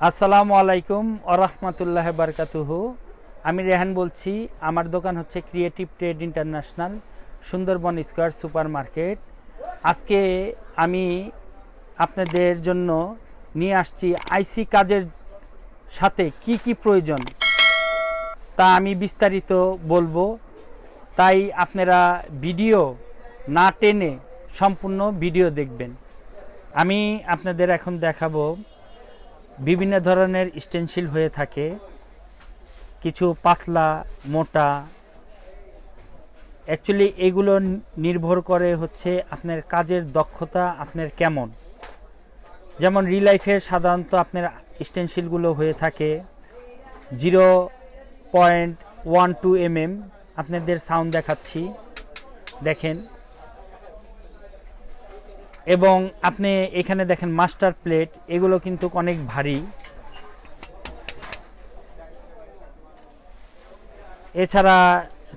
আসসালামু আলাইকুম ওরহমতুল্লাহ বারকাতুহু। আমি রেহান বলছি। আমার দোকান হচ্ছে creative trade international, Sundarban square super market. আজকে আমি আপনাদের জন্য নিয়ে আসছি আইসি কাজের সাথে কি কি প্রয়োজন তা আমি বিস্তারিত বলবো। তাই আপনারা ভিডিও না টেনে সম্পূর্ণ ভিডিও দেখবেন। আমি আপনাদের এখন দেখাবো বিভিন্ন ধরনের স্টেনসিল হয়ে থাকে, কিছু পাতলা মোটা। অ্যাকচুয়ালি এগুলো নির্ভর করে হচ্ছে আপনার কাজের দক্ষতা আপনার কেমন। যেমন রিলাইফের সাধারণত আপনার স্টেনসিলগুলো হয়ে থাকে 0.12 mm। আপনাদের সাউন্ড দেখাচ্ছি, দেখেন। এবং আপনি এখানে দেখেন মাস্টার প্লেট, এগুলো কিন্তু অনেক ভারী। এছাড়া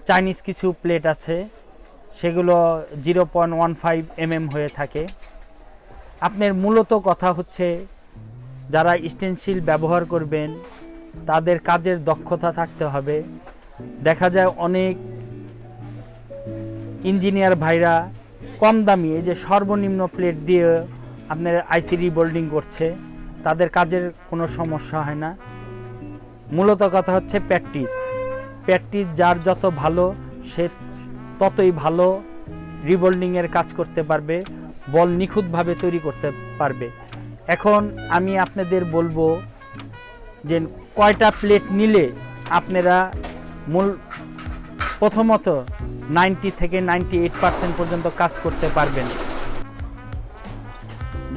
চাইনিজ কিছু প্লেট আছে, সেগুলো 0.15 mm হয়ে থাকে। আপনার মূলত কথা হচ্ছে যারা স্টেনসিল ব্যবহার করবেন তাদের কাজের দক্ষতা থাকতে হবে। দেখা যায় অনেক ইঞ্জিনিয়ার ভাইরা কম দামি এই যে সর্বনিম্ন প্লেট দিয়ে আপনার আইসি রিবোল্ডিং করছে, তাদের কাজের কোনো সমস্যা হয় না। মূলত কথা হচ্ছে প্র্যাকটিস যার যত ভালো সে ততই ভালো রিবোল্ডিংয়ের কাজ করতে পারবে, বল নিখুঁতভাবে তৈরি করতে পারবে। এখন আমি আপনাদের বলবো যে কয়টা প্লেট নিলে আপনারা প্রথমত 90 থেকে 98% পর্যন্ত কাজ করতে পারবেন।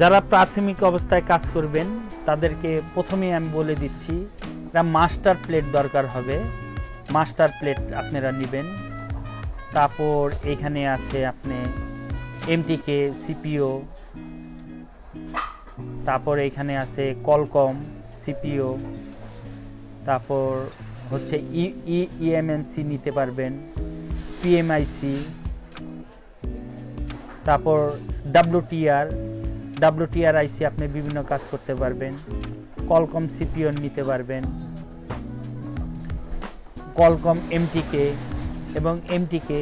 যারা প্রাথমিক অবস্থায় কাজ করবেন তাদেরকে প্রথমেই আমি বলে দিচ্ছি, এটা মাস্টার প্লেট দরকার হবে। মাস্টার প্লেট আপনারা নেবেন। তারপর এখানে আছে আপনি এমটিকে সিপিও, তারপর এখানে আছে কলকম সিপিও, তারপর হচ্ছে ইএমএমসি নিতে পারবেন, পিএমআইসি, তারপর ডাব্লুটিআর আইসি আপনি বিভিন্ন কাজ করতে পারবেন। কলকম সিপিও নিতে পারবেন, কলকম এমটিকে এবং এমটিকে।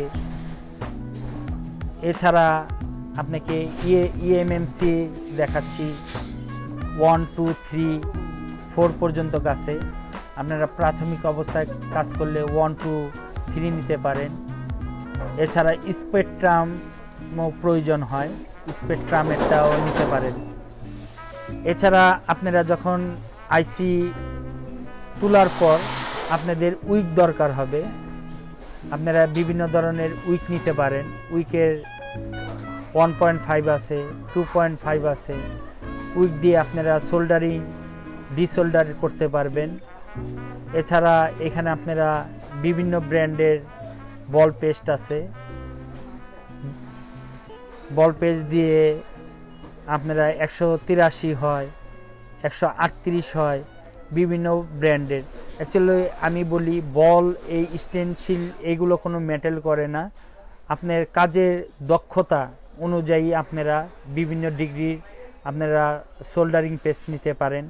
এছাড়া আপনাকে ইএমএমসি দেখাচ্ছি 1, 2, 3, 4 পর্যন্ত কাছে। আপনারা প্রাথমিক অবস্থায় কাজ করলে 1, 2, 3 নিতে পারেন। এছাড়া স্পেকট্রামও প্রয়োজন হয়, স্পেকট্রামেরটাও নিতে পারেন। এছাড়া আপনারা যখন আইসি তোলার পর আপনাদের উইক দরকার হবে, আপনারা বিভিন্ন ধরনের উইক নিতে পারেন। উইকের 1.5 আছে, 2.5 আছে। উইক দিয়ে আপনারা সোল্ডারিং ডিসোল্ডার করতে পারবেন। এছাড়া এখানে আপনারা বিভিন্ন ব্র্যান্ডের বল পেস্ট আছে, বল পেস্ট দিয়ে আপনারা 183 হয়, 138 হয়, বিভিন্ন ব্র্যান্ডের। অ্যাকচুয়ালি আমি বলি বল এই স্টেনসিল এগুলো কোনো মেটাল করে না। আপনার কাজের দক্ষতা অনুযায়ী আপনারা বিভিন্ন ডিগ্রির আপনারা সোল্ডারিং পেস্ট নিতে পারেন।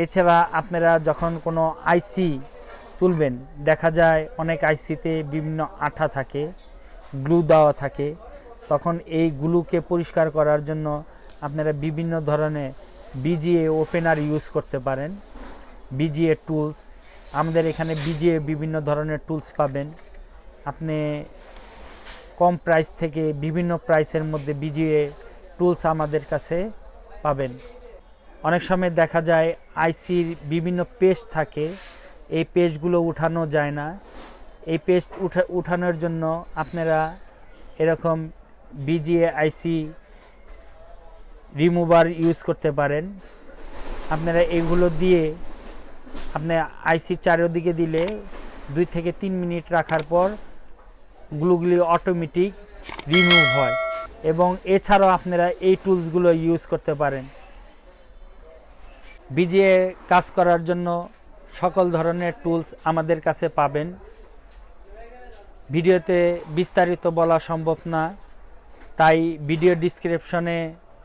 এছাড়া আপনারা যখন কোনো আইসি তুলবেন, দেখা যায় অনেক আইসিতে বিভিন্ন আঠা থাকে, গ্লু দেওয়া থাকে। তখন এই গ্লুকে পরিষ্কার করার জন্য আপনারা বিভিন্ন ধরনের বিজিএ ওপেনার ইউজ করতে পারেন। বিজিএ টুলস, আমাদের এখানে বিজিএ বিভিন্ন ধরনের টুলস পাবেন। আপনি কম প্রাইস থেকে বিভিন্ন প্রাইসের মধ্যে বিজিএ টুলস আমাদের কাছে পাবেন। অনেক সময় দেখা যায় আইসির বিভিন্ন পেস্ট থাকে, এই পেস্টগুলো উঠানো যায় না। এই পেস্ট উঠানোর জন্য আপনারা এরকম বিজিএ আইসি রিমুভার ইউজ করতে পারেন। আপনারা এগুলো দিয়ে আপনি আইসির চারিদিকে দিলে 2 থেকে 3 মিনিট রাখার পর গ্লুগুলি অটোমেটিক রিমুভ হয়। এবং এছাড়াও আপনারা এই টুলসগুলো ইউজ করতে পারেন। বিজিএ কাজ করার জন্য সকল ধরনের টুলস আমাদের কাছে পাবেন। ভিডিওতে বিস্তারিত বলা সম্ভব না, তাই ভিডিও ডিসক্রিপশনে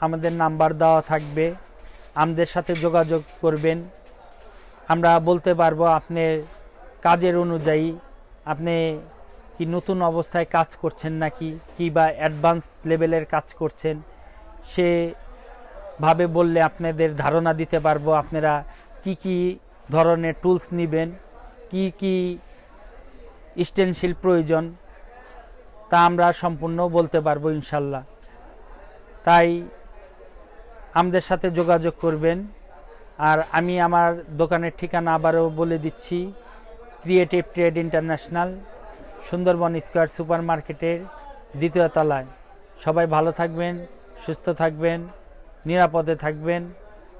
আমাদের নাম্বার দেওয়া থাকবে, আমাদের সাথে যোগাযোগ করবেন। আমরা বলতে পারবো আপনার কাজের অনুযায়ী আপনি কি নতুন অবস্থায় কাজ করছেন নাকি কি বা অ্যাডভান্স লেভেলের কাজ করছেন, সেভাবে বললে আপনাদের ধারণা দিতে পারবো আপনারা কি কি ধরনের টুলস নেবেন, কি কি স্টেনসিল প্রয়োজন, তা আমরা সম্পূর্ণ বলতে পারবো ইনশাল্লাহ। তাই আমাদের সাথে যোগাযোগ করবেন। আর আমি আমার দোকানের ঠিকানা আবারও বলে দিচ্ছি, creative trade international, Sundarban square super মার্কেটের 2য় তলায়। সবাই ভালো থাকবেন, সুস্থ থাকবেন, নিরাপদে থাকবেন।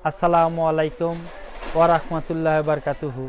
আসসালামু আলাইকুম ওয়া রাহমাতুল্লাহি ওয়া বারাকাতুহু।